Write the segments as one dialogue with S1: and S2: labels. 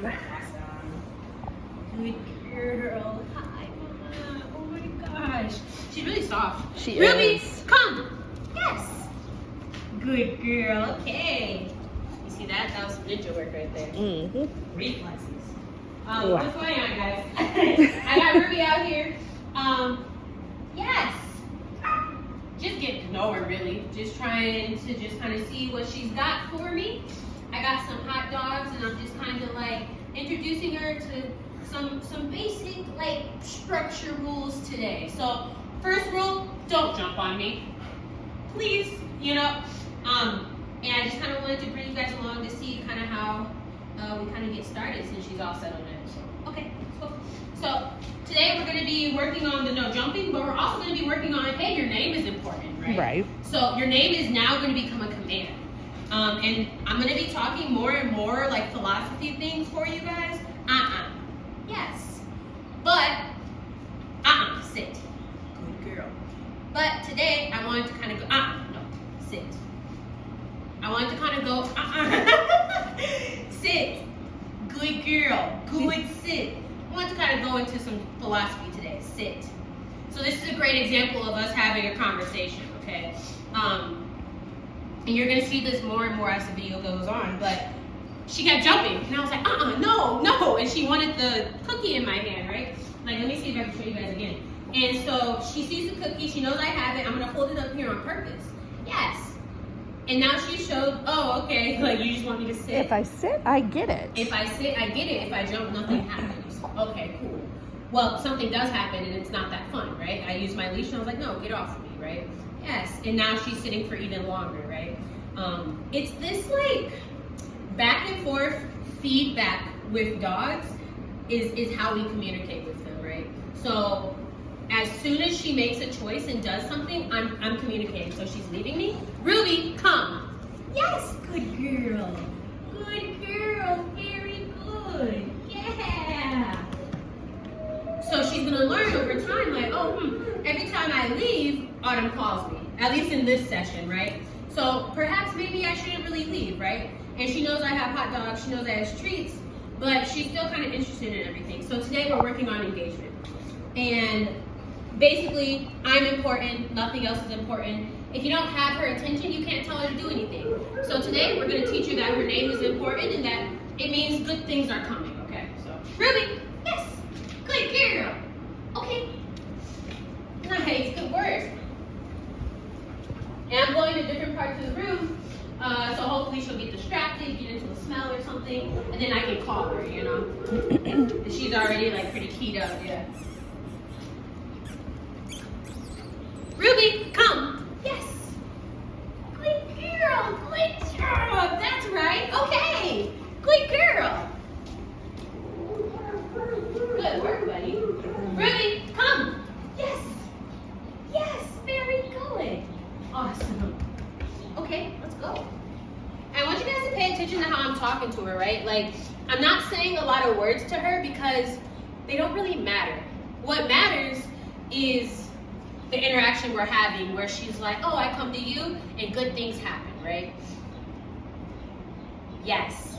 S1: Awesome. Good girl. Hi, Mama. Oh my gosh. She's really soft.
S2: She
S1: Ruby,
S2: is.
S1: come. Yes. Good girl. Okay. You see that? That was some ninja work right there.
S2: Mm-hmm.
S1: Reflexes.
S2: Wow.
S1: What's going on, guys? I got Ruby out here. Yes. Just getting to know her, really. Just trying to just kind of see what she's got for me. I got some hot dogs, and I'm just kind of like introducing her to some basic like structure rules today. So first rule, don't jump on me, please. You know, and I just kind of wanted to bring you guys along to see kind of how we kind of get started since she's all settled in. So okay, let's go. So today we're going to be working on the no jumping, but we're also going to be working on, hey, your name is important, right?
S2: Right.
S1: So your name is now going to become a command. And I'm going to be talking more and more like philosophy things for you guys. Yes. But, sit. Good girl. But today I wanted to kind of go, no, sit. I wanted to kind of go, sit. Good girl. Good sit. I want to kind of go into some philosophy today. Sit. So this is a great example of us having a conversation, okay? And you're gonna see this more and more as the video goes on, but she kept jumping, and I was like, no, and she wanted the cookie in my hand, right? Like, let me see if I can show you guys again. And so she sees the cookie, she knows I have it, I'm gonna hold it up here on purpose. Yes. And now she showed, oh, okay, like you just want me to sit.
S2: If I sit, I get it.
S1: If I sit, I get it. If I jump, nothing happens. Okay, cool. Well, something does happen and it's not that fun, right? I use my leash and I was like, no, get off of me, right? Yes, and now she's sitting for even longer, right? It's this like back and forth feedback with dogs is how we communicate with them, right? So as soon as she makes a choice and does something, I'm communicating. So she's leaving me. Ruby, come. Yes, good girl. Good girl, very good. Yeah. So she's gonna learn over time, like, every time I leave, Autumn calls me. At least in this session, right? So perhaps maybe I shouldn't really leave, right? And she knows I have hot dogs, she knows I have treats, but she's still kind of interested in everything. So today we're working on engagement. And basically, I'm important, nothing else is important. If you don't have her attention, you can't tell her to do anything. So today we're gonna teach her that her name is important and that it means good things are coming, okay? So, Ruby, yes, good girl. Okay, nice, good work. And I'm going to different parts of the room, so hopefully she'll get distracted, get into a smell or something, and then I can call her, you know? She's already like pretty keyed up, yeah. Ruby, come. Yes. Good girl, good job. That's right, okay. Good girl. Good work, buddy. Ruby, come. Yes. Yes, very good. Awesome. Okay, let's go. I want you guys to pay attention to how I'm talking to her, right? Like, I'm not saying a lot of words to her because they don't really matter. What matters is the interaction we're having where she's like, oh, I come to you and good things happen, right? Yes.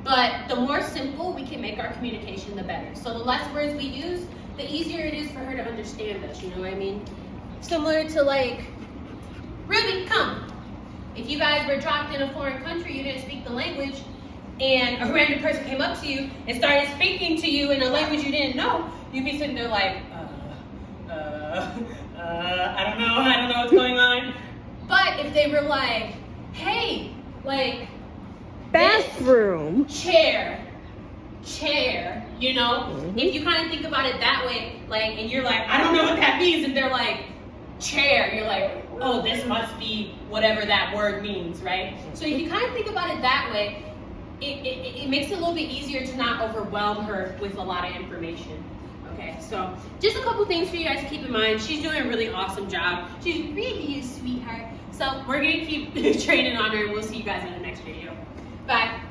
S1: But the more simple we can make our communication, the better. So the less words we use, the easier it is for her to understand us, you know what I mean? Similar to like, Ruby, come. If you guys were dropped in a foreign country, you didn't speak the language, and a random person came up to you and started speaking to you in a language you didn't know, you'd be sitting there like, I don't know what's going on. But if they were like, hey, like,
S2: Bathroom.
S1: chair, you know? If you kind of think about it that way, like, and you're like, I don't know what that means, and they're like, chair, you're like, oh, this must be whatever that word means, right? So if you kind of think about it that way, it makes it a little bit easier to not overwhelm her with a lot of information. Okay, so just a couple things for you guys to keep in mind. She's doing a really awesome job. She's really a sweetheart. So we're gonna keep training on her, and we'll see you guys in the next video. Bye.